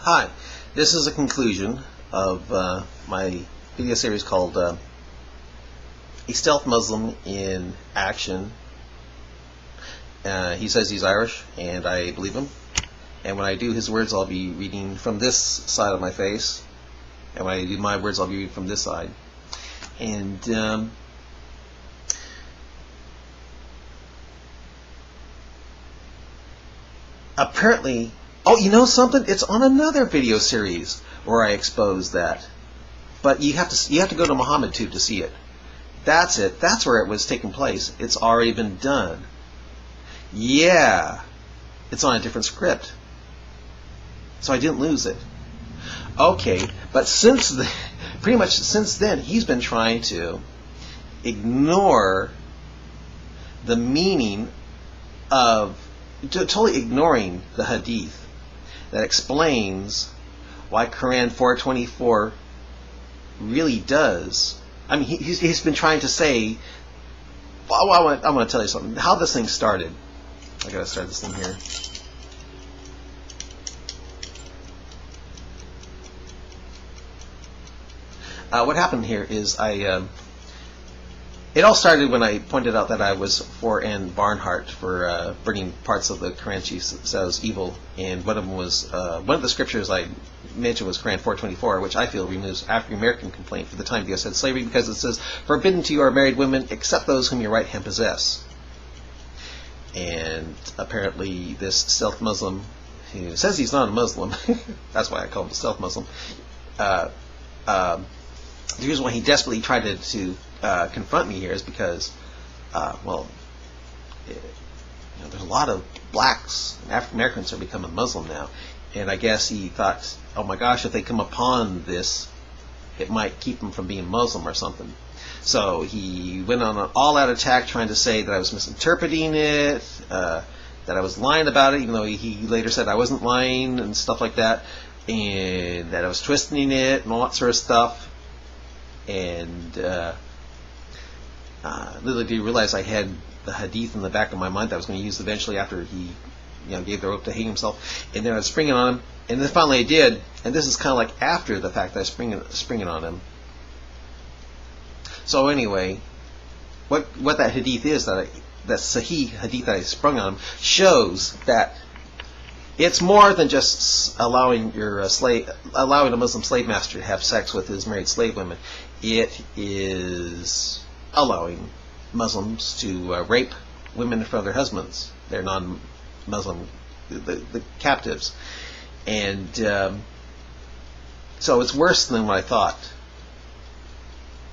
Hi, this is a conclusion of my video series called A Stealth Muslim in Action. He says he's Irish, and I believe him. And when I do his words, I'll be reading from this side of my face. And when I do my words, I'll be reading from this side. And apparently, oh, you know something? It's on another video series where I expose that. But you have to go to Muhammad Tube to see it. That's it. That's where it was taking place. It's already been done. Yeah, it's on a different script, so I didn't lose it. Okay, but pretty much since then, he's been trying to ignore the meaning of, totally ignoring the hadith that explains why Quran 424 really does. I mean, he's been trying to say. Well, I want to tell you something. How this thing started. I gotta start this thing here. What happened here is it all started when I pointed out that I was for Anne Barnhart for bringing parts of the Quran she says evil, and one of them was one of the scriptures I mentioned was Quran 424, which I feel removes African American complaint for the time the U.S. had slavery, because it says, "Forbidden to you are married women except those whom your right hand possess." And apparently this stealth Muslim, who says he's not a Muslim, that's why I call him a stealth Muslim, the reason why he desperately tried to confront me here is because, well, there's a lot of blacks and African Americans who are becoming Muslim now, and I guess he thought, oh my gosh, if they come upon this, it might keep them from being Muslim or something. So he went on an all-out attack trying to say that I was misinterpreting it, that I was lying about it, even though he later said I wasn't lying and stuff like that, and that I was twisting it and all that sort of stuff. And little did he realize I had the hadith in the back of my mind that I was going to use eventually after he gave the rope to hang himself. And then I was springing on him, and then finally I did, and this is kind of like after the fact that I was springing on him. So anyway, what that hadith is, that Sahih hadith that I sprung on him, shows that it's more than just allowing a Muslim slave master to have sex with his married slave women. It is allowing Muslims to rape women in front of their husbands, their non-Muslim, the captives, and so it's worse than what I thought.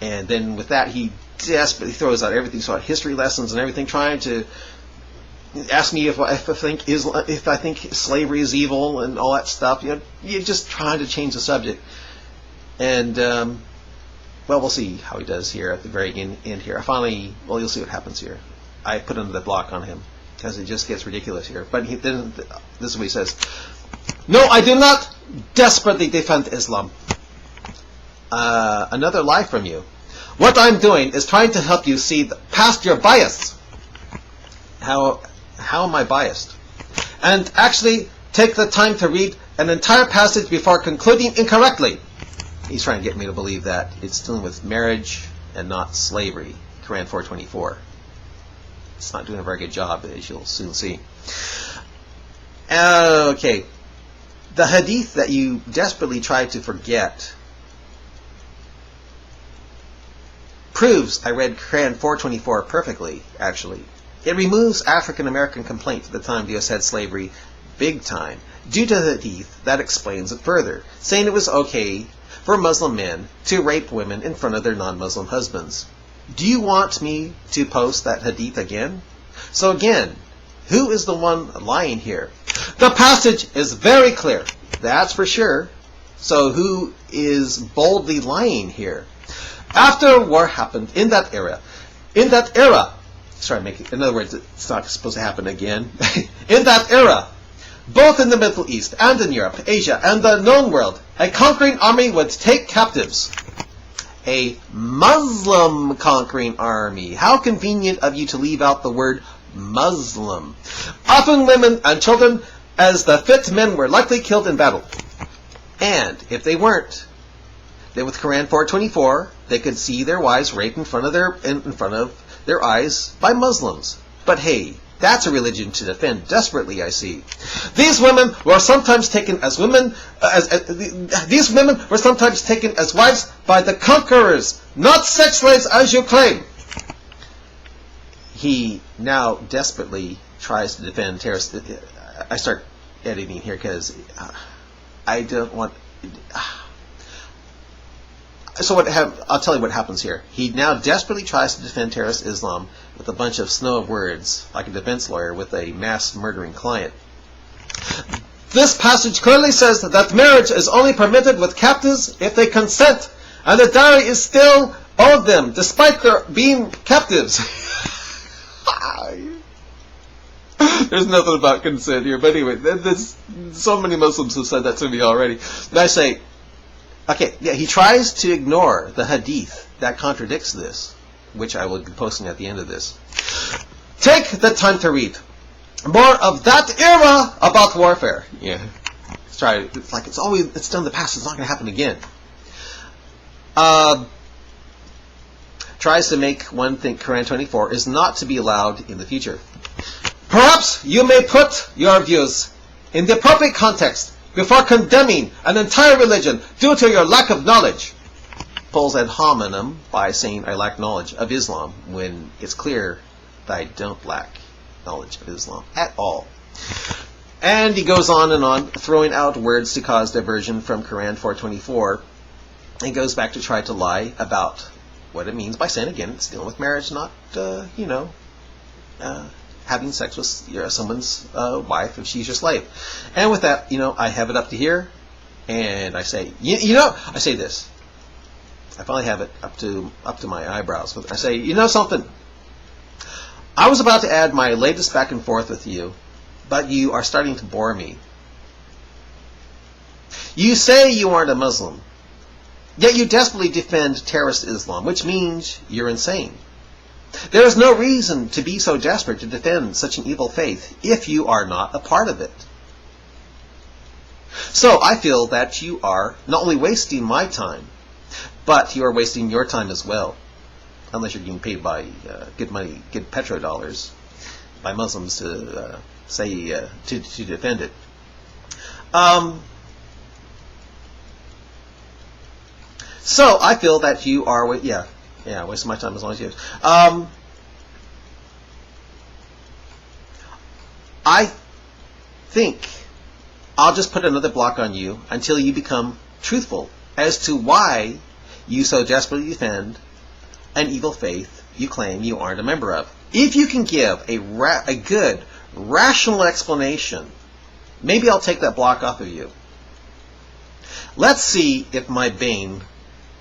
And then with that, he desperately throws out everything, so history lessons and everything, trying to ask me if I think slavery is evil and all that stuff. You're just trying to change the subject. And well, we'll see how he does here at the very end here. You'll see what happens here. I put another block on him because it just gets ridiculous here. But then this is what he says: "No, I do not desperately defend Islam. Another lie from you. What I'm doing is trying to help you see past your bias." How am I biased? "And actually take the time to read an entire passage before concluding incorrectly." He's trying to get me to believe that it's dealing with marriage and not slavery. Quran 424. It's not doing a very good job, as you'll soon see. Okay. The hadith that you desperately try to forget proves I read Quran 424 perfectly, actually. It removes African American complaint at the time the U.S. had slavery big time, due to the hadith that explains it further, saying it was okay for Muslim men to rape women in front of their non-Muslim husbands. Do you want me to post that hadith again? So again, who is the one lying here? The passage is very clear, that's for sure. So who is boldly lying here? After war happened in that era, in other words, it's not supposed to happen again. In that era, both in the Middle East and in Europe, Asia, and the known world, a conquering army would take captives. A Muslim conquering army. How convenient of you to leave out the word Muslim. Often women and children, as the fit men were likely killed in battle. And if they weren't, then with Quran 424, they could see their wives raped in front of their eyes by Muslims. But hey, that's a religion to defend desperately, I see. These women were sometimes taken as these women were sometimes taken as wives by the conquerors, not sex slaves as you claim. He now desperately tries to defend terrorists. I start editing here because I don't want. So I'll tell you what happens here. He now desperately tries to defend terrorist Islam with a bunch of snow of words, like a defense lawyer with a mass murdering client. This passage clearly says that marriage is only permitted with captives if they consent, and the dowry is still owed them, despite their being captives. There's nothing about consent here, but anyway, there's so many Muslims who said that to me already. And I say, okay, yeah, he tries to ignore the hadith that contradicts this, which I will be posting at the end of this. Take the time to read more of that era about warfare. Yeah, it's like it's done in the past. It's not going to happen again. Tries to make one think Quran 24 is not to be allowed in the future. Perhaps you may put your views in the appropriate context before condemning an entire religion due to your lack of knowledge. Pulls ad hominem by saying I lack knowledge of Islam, when it's clear that I don't lack knowledge of Islam at all. And he goes on and on, throwing out words to cause diversion from Quran 424, and goes back to try to lie about what it means by saying, again, it's dealing with marriage, not, having sex with someone's wife if she's your slave. And with that, I have it up to here, and I say, I say this. I finally have it up to my eyebrows. I say, something? I was about to add my latest back and forth with you, but you are starting to bore me. You say you aren't a Muslim, yet you desperately defend terrorist Islam, which means you're insane. There is no reason to be so desperate to defend such an evil faith if you are not a part of it. So I feel that you are not only wasting my time, but you are wasting your time as well, unless you're getting paid by good money, good petrodollars, by Muslims to to defend it. So I feel that you are wasting my time as long as you. I think I'll just put another block on you until you become truthful as to why you so desperately defend an evil faith you claim you aren't a member of. If you can give a good, rational explanation, maybe I'll take that block off of you. Let's see if my Bane,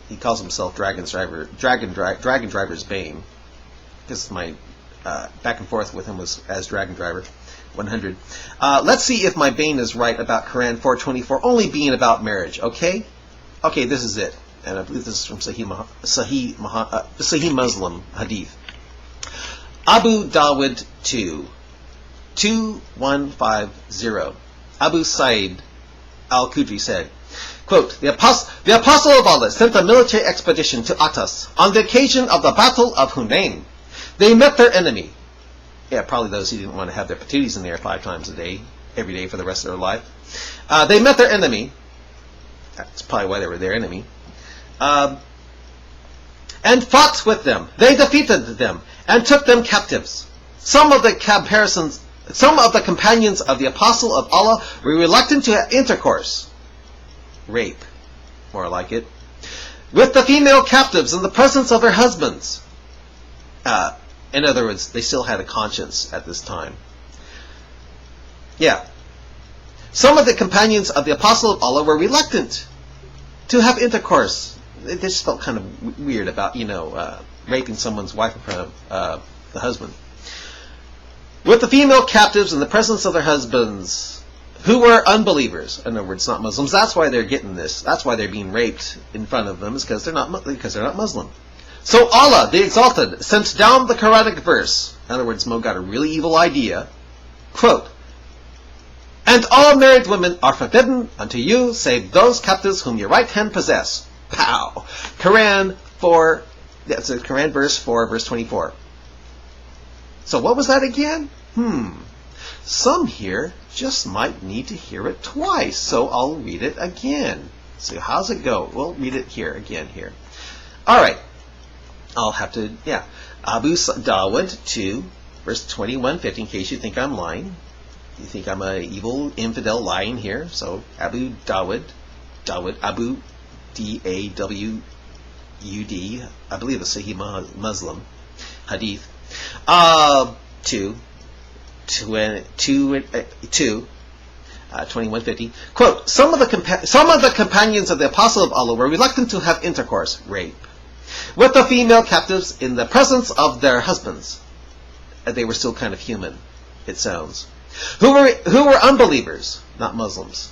he calls himself Dragon Driver's Bane, because my back and forth with him was as Dragon Driver 100. Let's see if my Bane is right about Quran 424 only being about marriage, okay? Okay, this is it. And I believe this is from Sahih Muslim Hadith. Abu Dawud 2150. Abu Sa'id al-Khudri said, quote, the Apostle of Allah sent a military expedition to Atas on the occasion of the Battle of Hunain. They met their enemy. Yeah, probably those who didn't want to have their patooties in there 5 times a day, every day for the rest of their life. They met their enemy. That's probably why they were their enemy. And fought with them. They defeated them and took them captives. Some of the companions of the Apostle of Allah were reluctant to have intercourse. Rape, more like it, with the female captives in the presence of their husbands. In other words, they still had a conscience at this time. Yeah. Some of the companions of the Apostle of Allah were reluctant to have intercourse. They just felt kind of weird about, raping someone's wife in front of the husband. With the female captives in the presence of their husbands, who were unbelievers. In other words, not Muslims. That's why they're getting this. That's why they're being raped in front of them, is because they're not Muslim. So Allah, the Exalted, sent down the Quranic verse. In other words, Mo got a really evil idea. Quote, And all married women are forbidden unto you, save those captives whom your right hand possess. Pow! Quran 4, that's a Quran verse 4, verse 24. So what was that again? Some here just might need to hear it twice, so I'll read it again. So how's it go? We'll read it here, again here. Alright. I'll have to, Abu Dawud 2, verse 2150, in case you think I'm lying. You think I'm an evil infidel lying here. So Abu Dawud, Abu D-A-W-U-D, I believe it's Sahih Muslim Hadith. 2150. Quote, some of the companions of the Apostle of Allah were reluctant to have intercourse, rape, with the female captives in the presence of their husbands. They were still kind of human, it sounds. Who were unbelievers, not Muslims.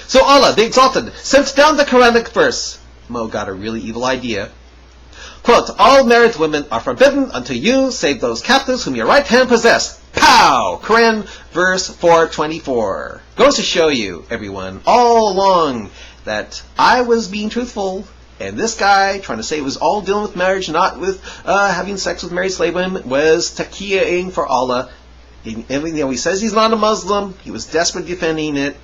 So Allah, the Exalted, sent down the Quranic verse. Mo got a really evil idea. Quote, all married women are forbidden unto you, save those captives whom your right hand possess. Pow! Quran verse 424. Goes to show you, everyone, all along, that I was being truthful, and this guy, trying to say it was all dealing with marriage, not with having sex with married slave women, was taqiyyaing for Allah. He says he's not a Muslim. He was desperately defending it.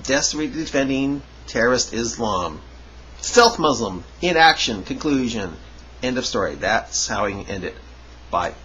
Desperately defending terrorist Islam. Stealth Muslim. In action. Conclusion. End of story. That's how he ended. Bye.